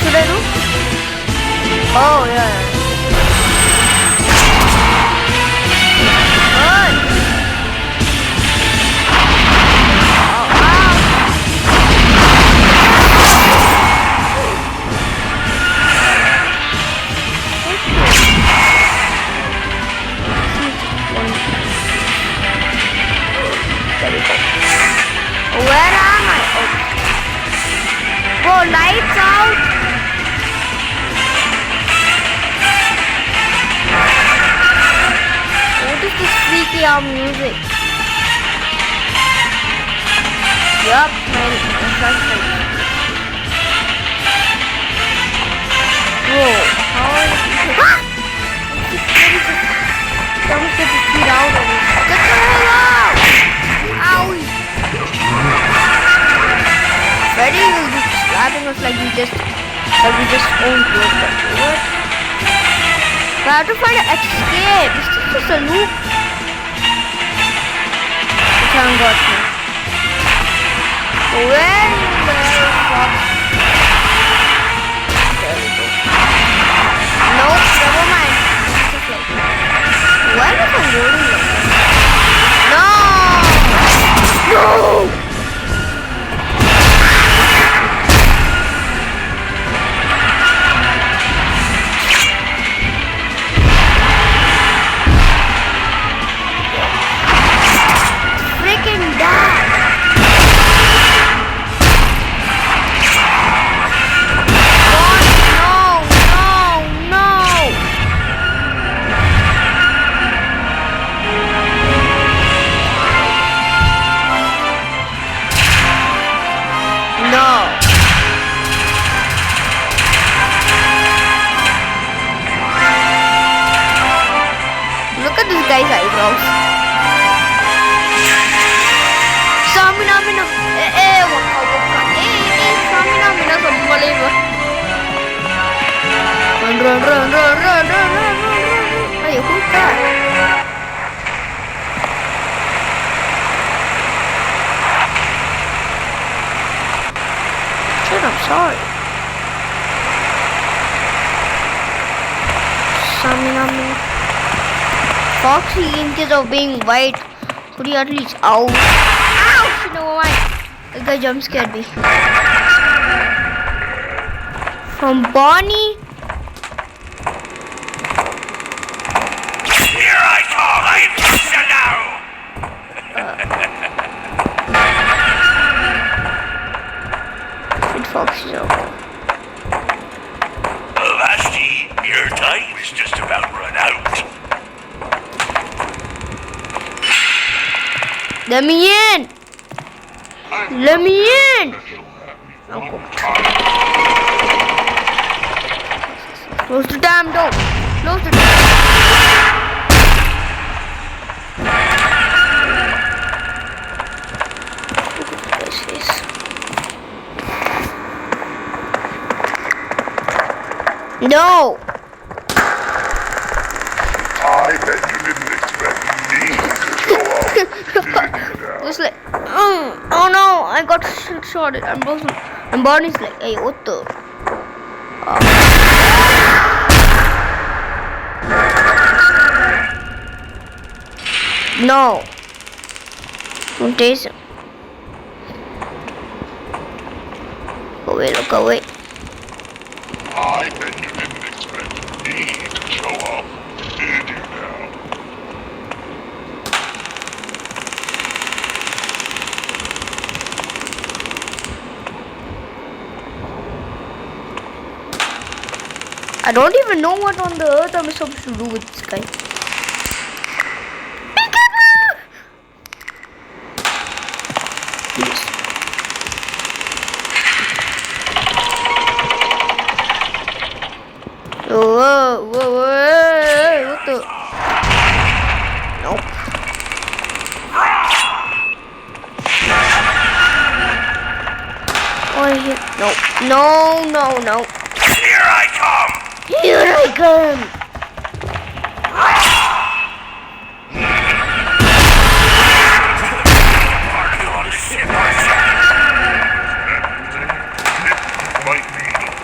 should I do? Oh, yeah. Good. Oh, wow. There we go. Where am I? Oh. Whoa, lights out. What is this freaky out music? Yup, my flashlight. Whoa, how are you? Ah! Don't get the feet out of it. Get the hell out! Owie! Freddy will be slapping us like we just owned it. What? We have to find an escape. Is this just a loop? Which one got me? Where is the fuck? There we go. Nope, never mind. Just like why is it rolling like that? No! No! Guy's eyebrows. Stamina, waka. Stamina, sammaleva. Run. Hey, who's that? Shit, I'm sorry. Stamina. Foxy, in case of being white, could you at least ouch? Ouch! No mind. The guy jump scared me. From Bonnie. Here I come! I trust you now! Sweet Foxy over. Vashti, your time is just about run out. Let me in! Let me in! Okay. Close the damn door! Close the door! No! I bet you didn't expect me to show up, did you? Just like, oh no, I got shot. I'm Bonnie's like, hey, what the? No. Don't taste him. Go away, look away. I bet you didn't expect me to show up, did you now? I don't even know what on the earth I'm supposed to do with this guy. Please. Whoa, what the? Nope. Oh, no. Here I come! Here I come!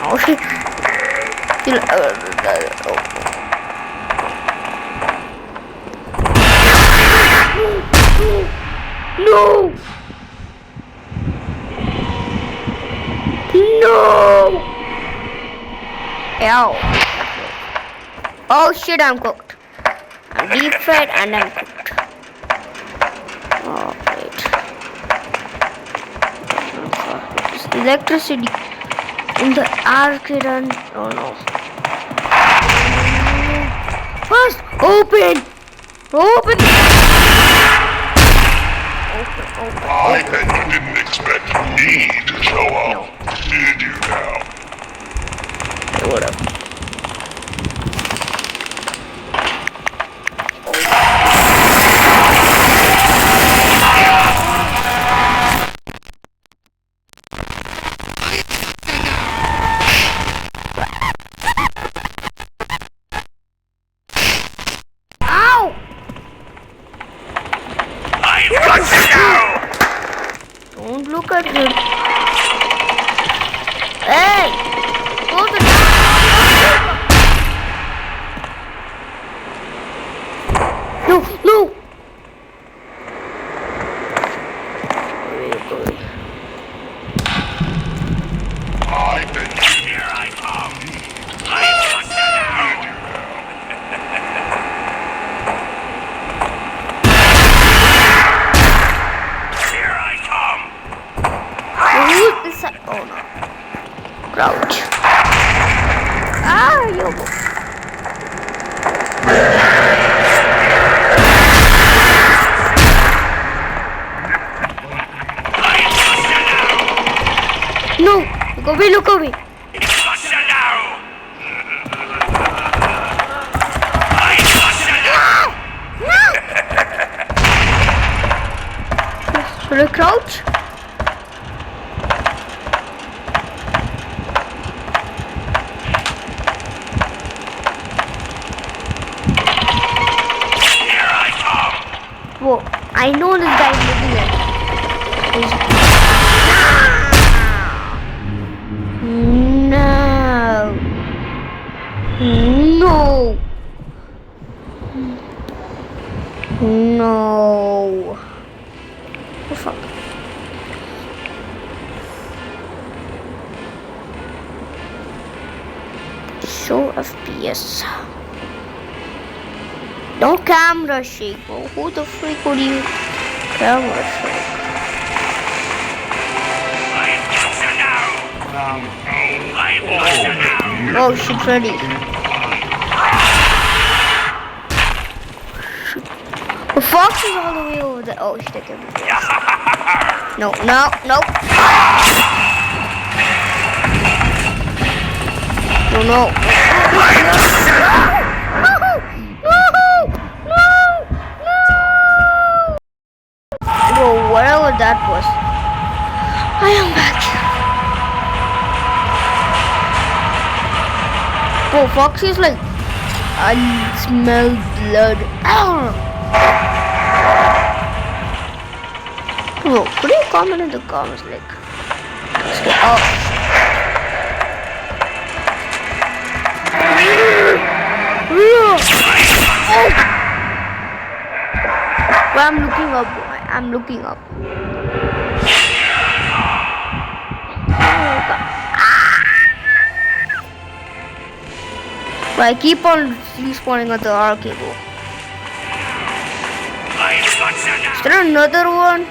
Oh shit. Oh shit, I'm cooked. I'm deep fried and I'm cooked. Oh, wait. There's electricity in the arcade and... Oh no. First, open! Open! I bet you didn't expect me to show up, did you now? Whatever. Ow! I've got you now! Don't look at me. Hey! Close the door. No, no! Where are you going? I bet you here I come. I've got you now! Here I come! Who's beside? Oh no. Crouch. Ah, yo. No, look away, look away. Should I crouch? Whoa, I know this guy is looking at me. No. No. No. Oh fuck. Show FPS. No camera shake, bro. Who the freak would you camera shake? Oh shit, ready. The fox is all the way over there. Oh shit, I can't be there. No, no, no. No, no. Bro, whatever that was. I am back. Bro, Foxy is like, I smell blood. Bro, could you comment in the comments like, let's get up. But I'm looking up, boy. I'm looking up. But I keep on respawning at the arcade. Is there another one?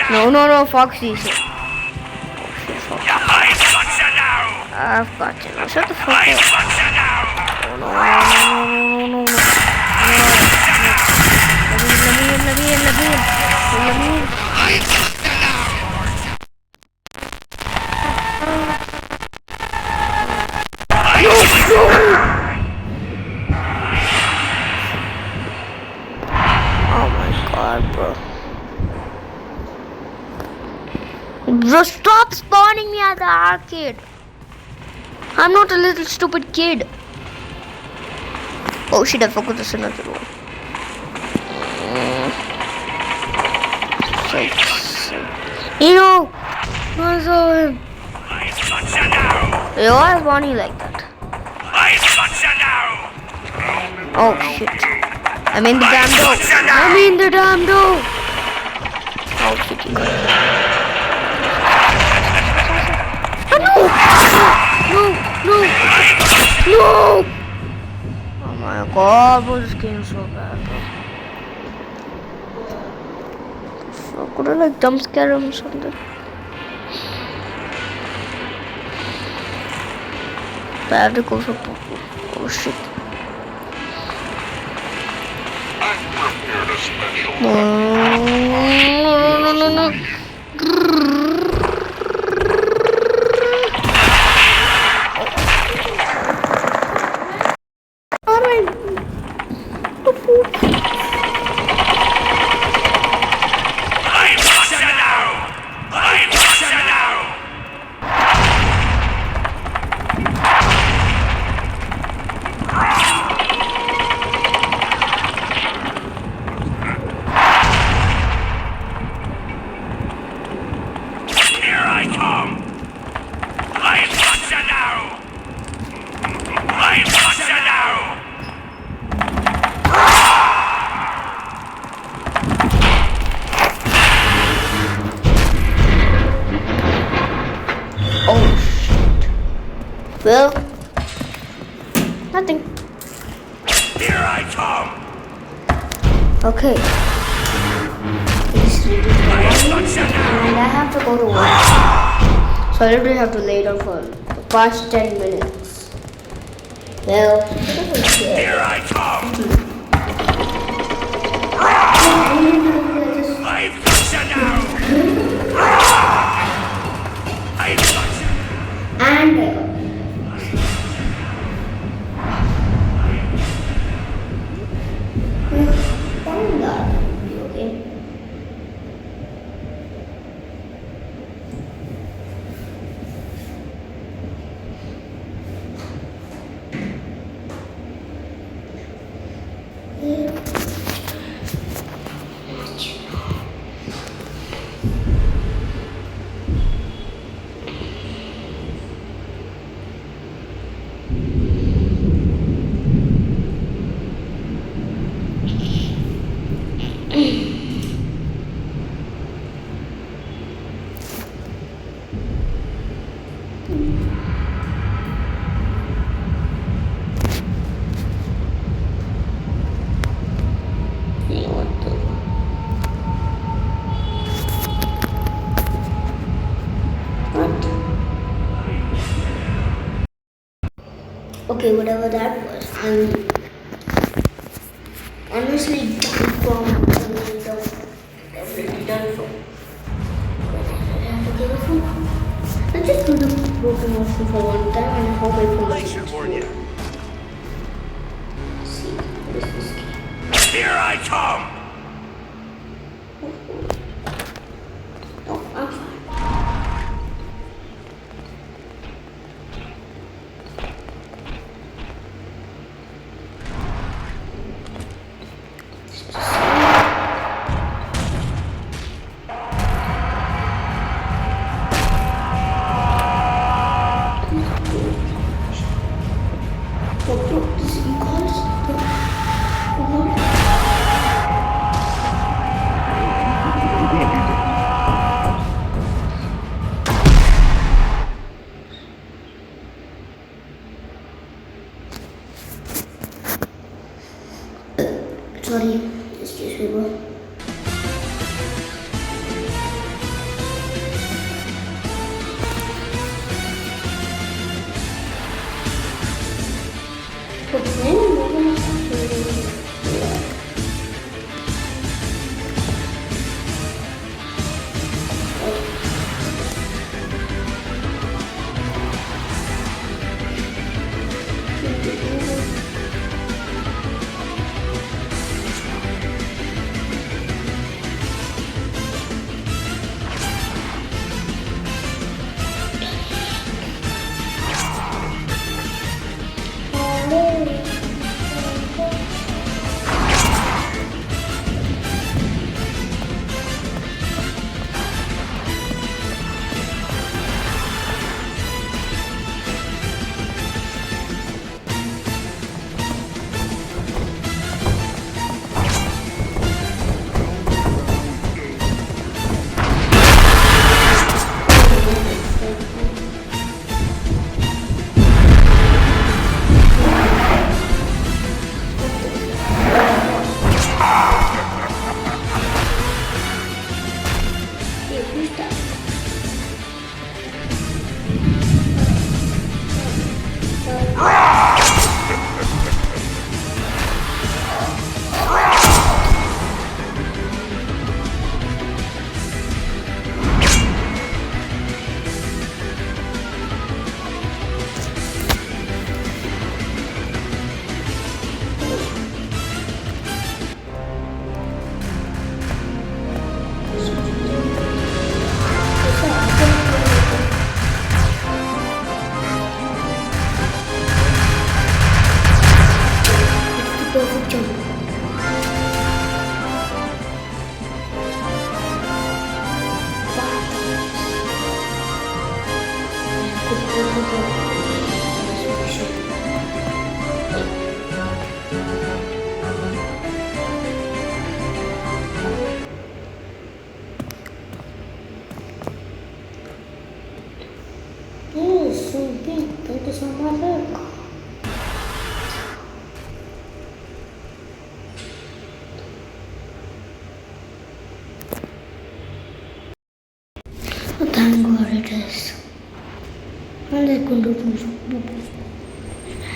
No, no, no, Foxy is here. Oh shit, Foxy. I've got you now. Shut the fuck up. Oh no, no, no, no, no, no, no. Let me in. Oh my god, bro. Bro, stop spawning me at the arcade. I'm not a little stupid kid. Oh shit, I forgot there's another one. You know, I saw him. They always want you like that. Oh shit. I'm in the damn door. I'm in the damn door. Oh shit, you got it. Oh, no! No! No! No! my god, bro, this game is so bad, bro. So, could I like jump scare him or something? But I have to go for purple. Oh shit. I've prepared a special No. Alright. Oh shit. Well, nothing. Here I come! Okay. It's really and I have to go to work. So I literally have to lay down for the past 10 minutes. Well, Here I come! I've got you now! I've got you! and okay. Okay, whatever that was, I'm honestly done from everything done from. Let's just do the broken option for one time and hope I can Lights are born yet. see what is this game. Here I come! No, I'm fine. Sorry, excuse me, bro.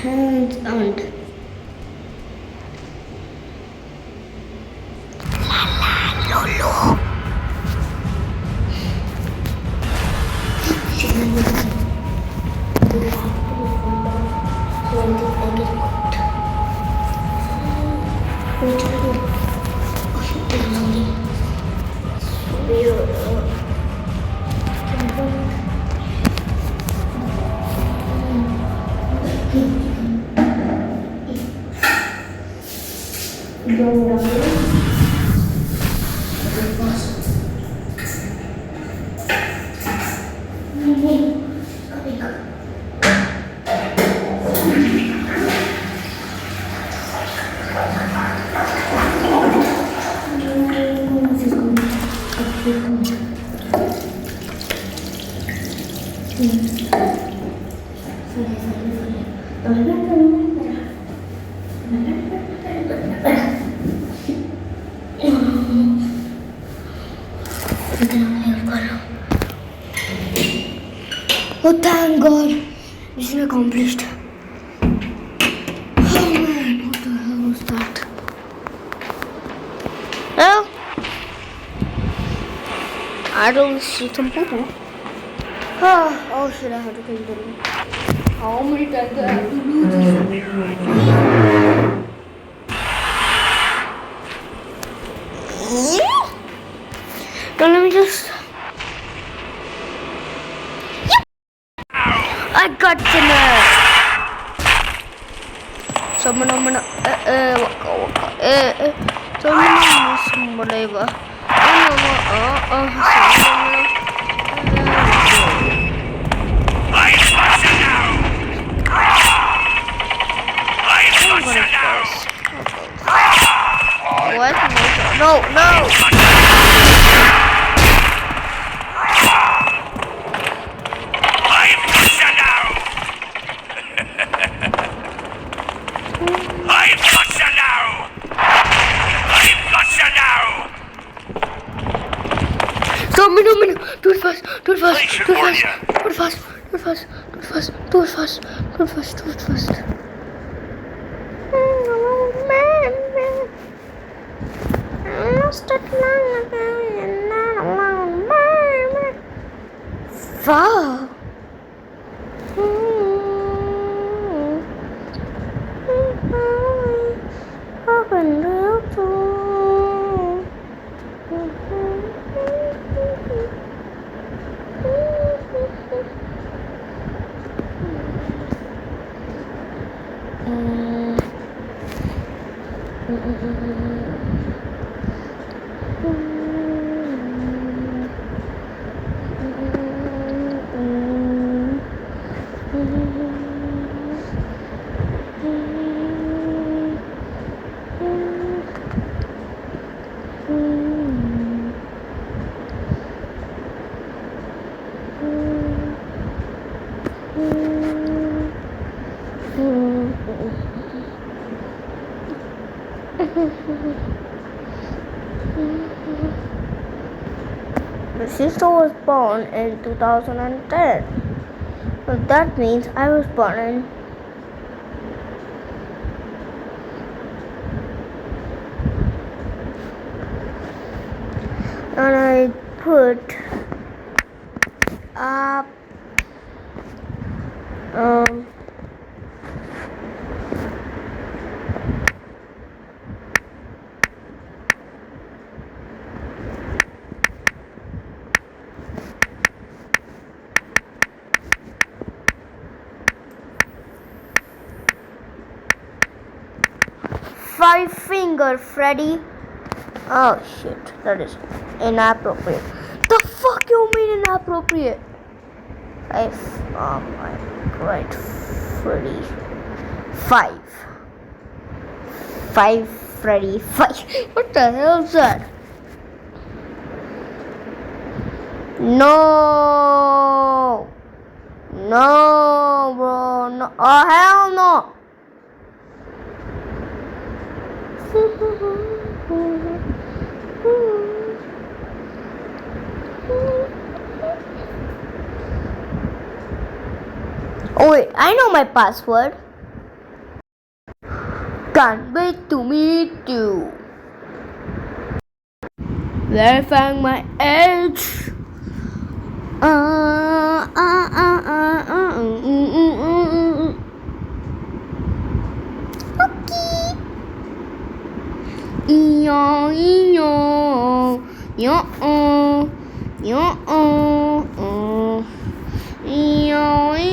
Hands and Lolo. Oh, thank God. Mission accomplished. Oh man, what the hell was that? Well, I don't see some poo-poo. Oh shit, I have to clean the room. How many times do I have to do this? Now let me just... I got dinner! Someone, what? No! No, do it fast. Wow. My sister was born in 2010. So that means I was born in and I put up 5-finger Freddy. Oh shit, that is inappropriate. The fuck you mean inappropriate? Oh my god, Freddy. 5 Freddy 5. What the hell is that? No, bro, no. Oh hell no. I know my password. Can't wait to meet you. Verifying my age. Okay. Yo, yo, yo, yo, yo, yo, yo, yo.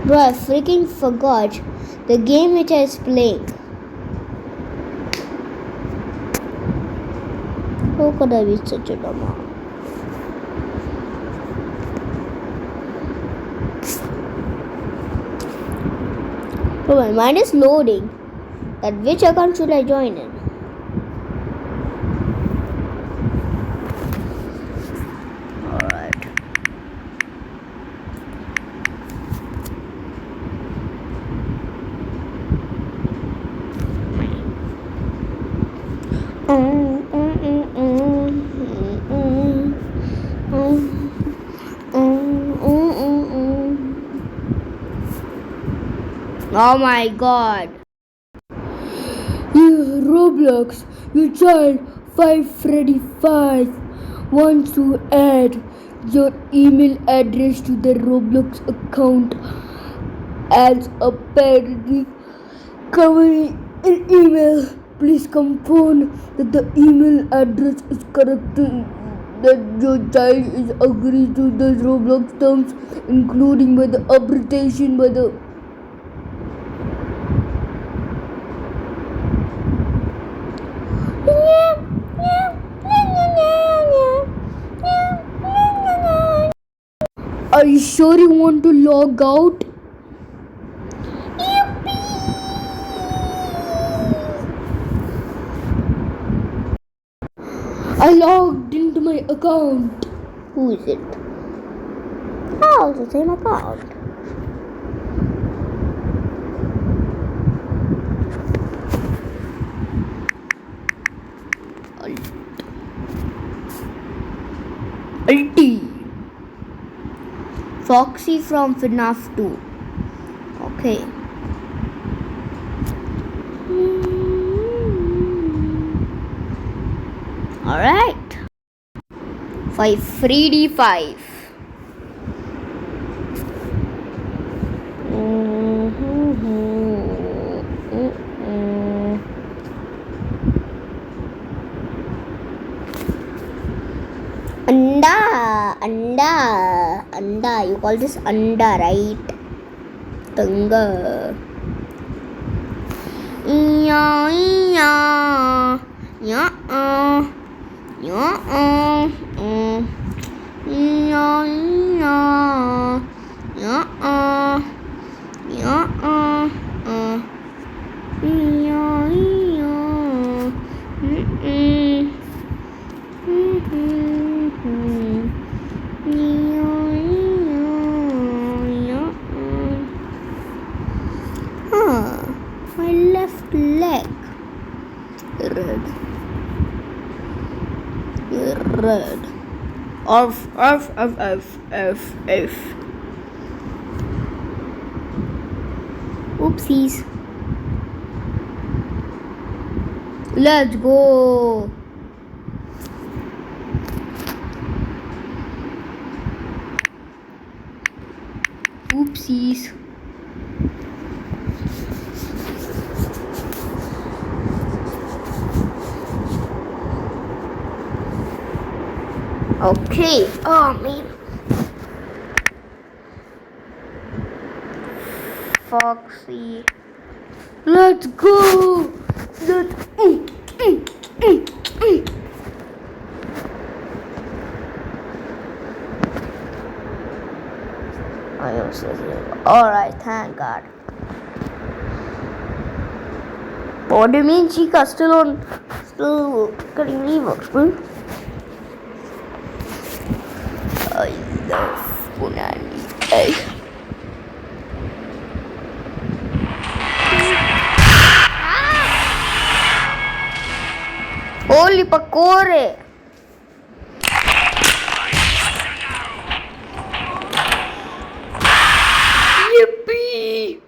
Bro, I freaking forgot the game which I was playing. How could I be such a dumb? Bro, my mind is loading. That which account should I join in? Alright. Oh my god. Roblox, you child 5Freddy5 wants to add your email address to the Roblox account as a parody covering an email. Please confirm that the email address is correct and that your child is agreed to the Roblox terms, including by the arbitration by the Are you sure you want to log out? I logged into my account. Who is it? Oh, it's the same account. Alti. Foxy from FNAF2. Okay. Alright. 5Freddy5. Anda. You call this anda, right? Tanga. Yeah. My left leg. Red. F. Oopsies. Let's go. Oopsies. Okay. Oh man. Foxy. Let's go. Let's. I also here. Alright, thank God. What do you mean, Chica? Still getting reworks, bro? I love Punani. Hey. Holy pakore! Yippee!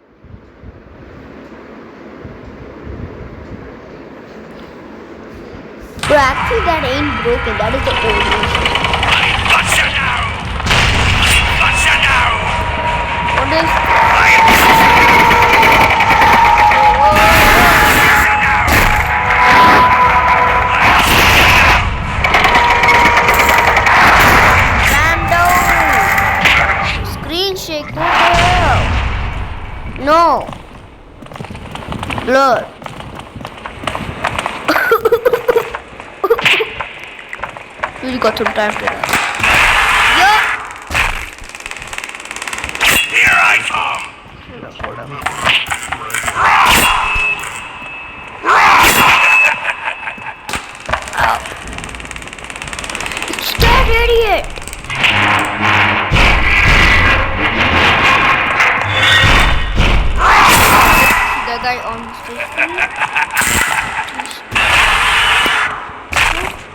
Bro, actually that ain't broken. That is the old version. What is? Screen shake. What the hell? No. Blur. You got some time for that. Here I come. It's that idiot. The guy on the stage.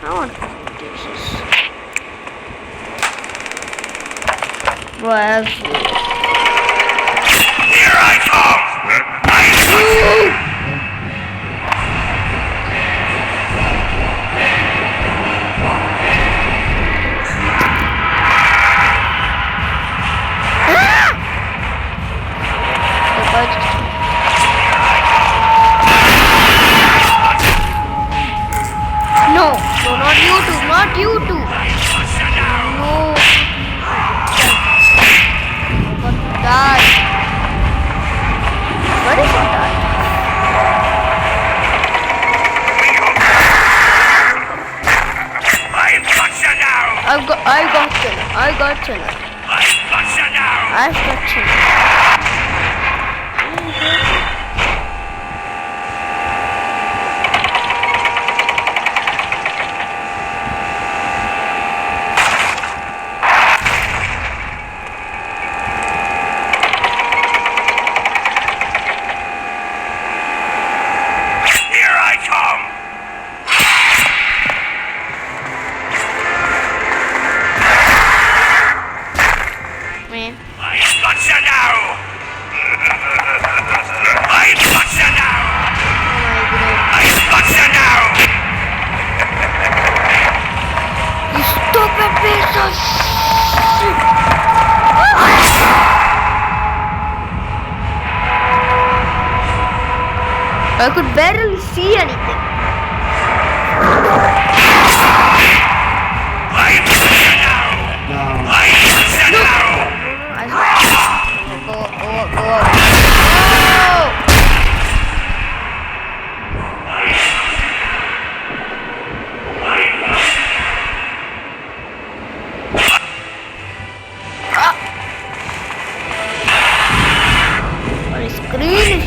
I want to do this. Bro, I have to. Here I come. No, not you two, not you two. No. I'm going to die. Where is it die? I got you. I've got you. I could barely see anything. My screen is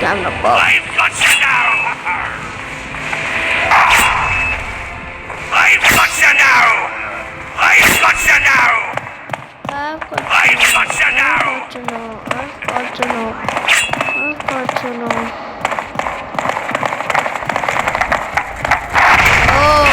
camera pop. I've got you now! I've got you now! I've got you now! I've got to know. Oh!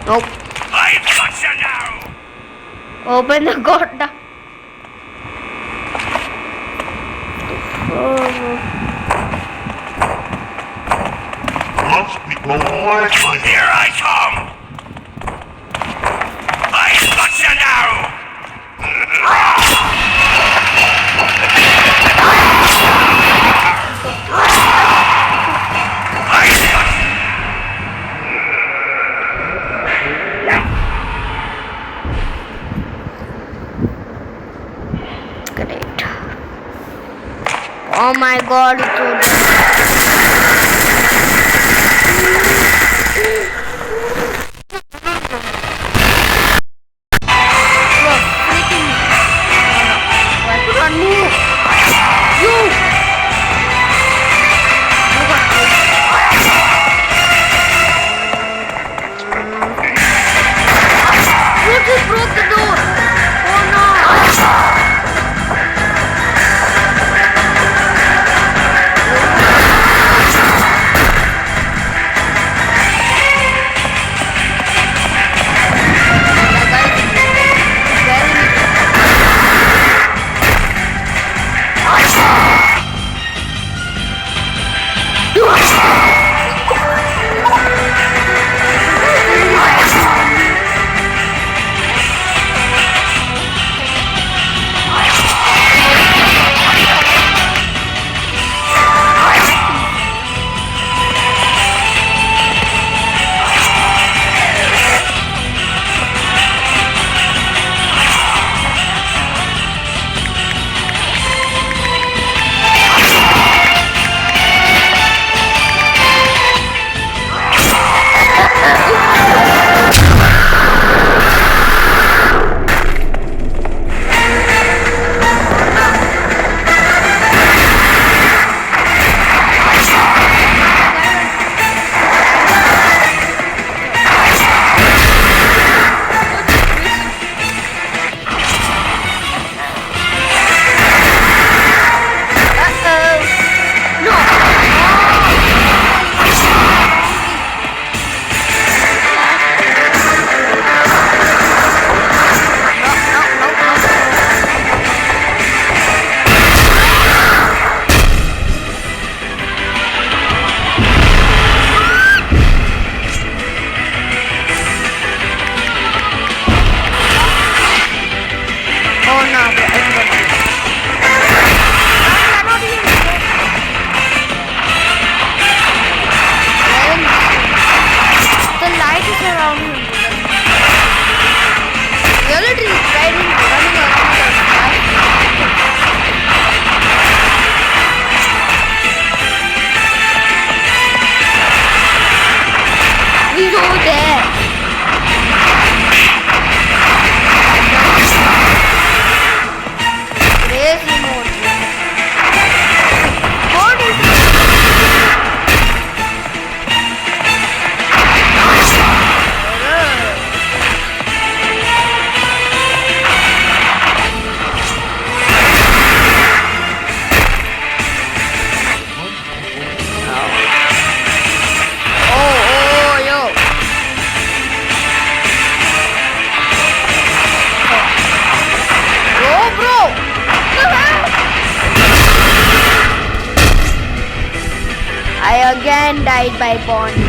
Nope. I've got you now! Open the goddamn. Must be more. Here I come! I've got you now! Great. Oh my god, it's so again died by Bonnie.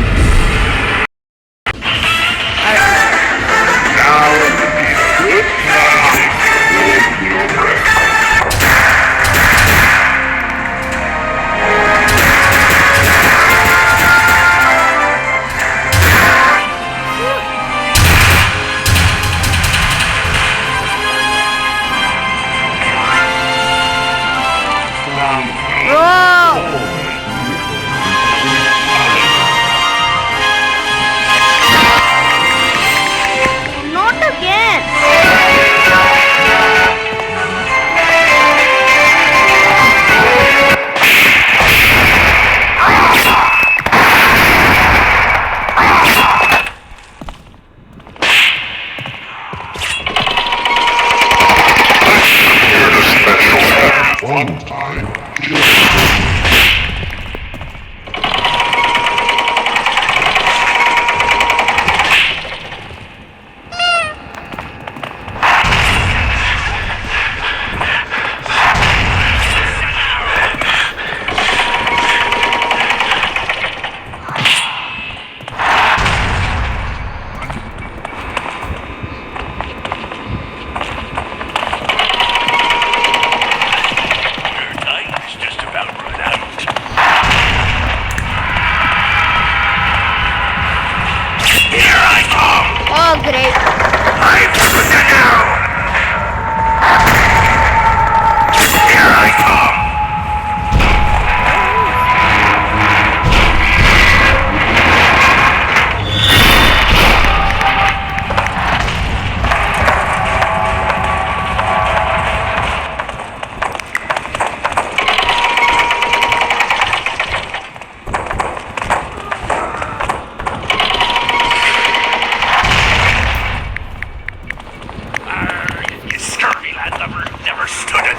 Oh, great. I'm closer now! Here I come! You scurvy landlubber never stood it.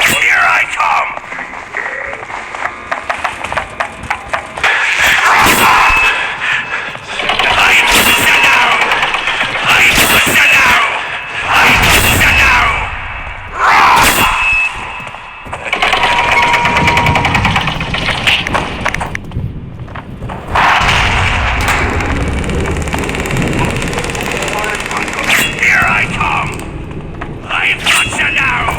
Here I come! I'm closer now! I'm closer now! I'm closer now! Here I come! I'm closer now!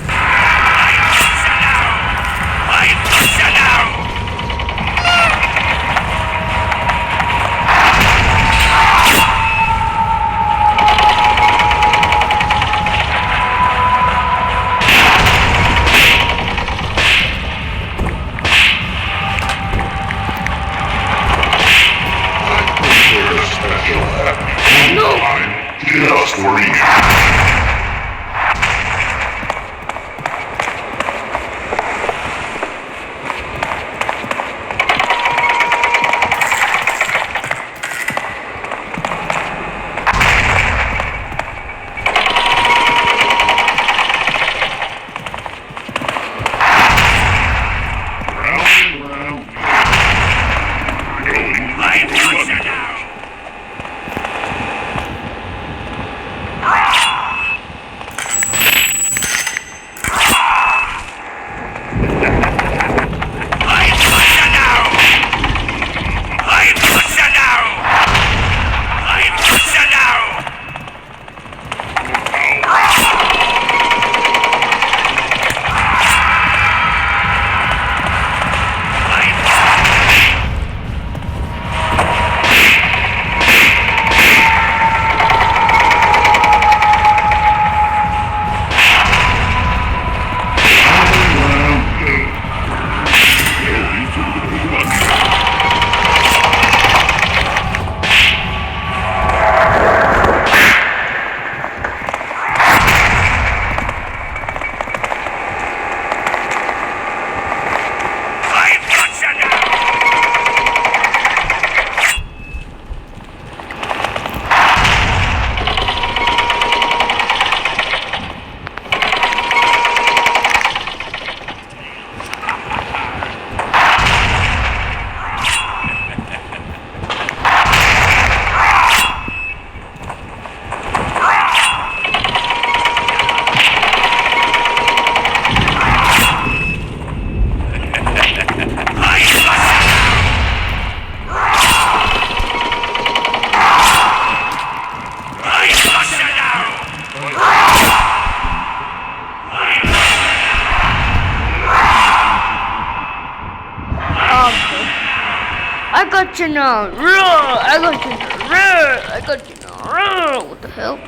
I'm closer now! I'm closer now! Special happy No. time just for you. I'm closer now! I'm closer now! I'm closer now! I'm closer now! I'm closer now! I got you now. I got you now. I got you now. What the hell?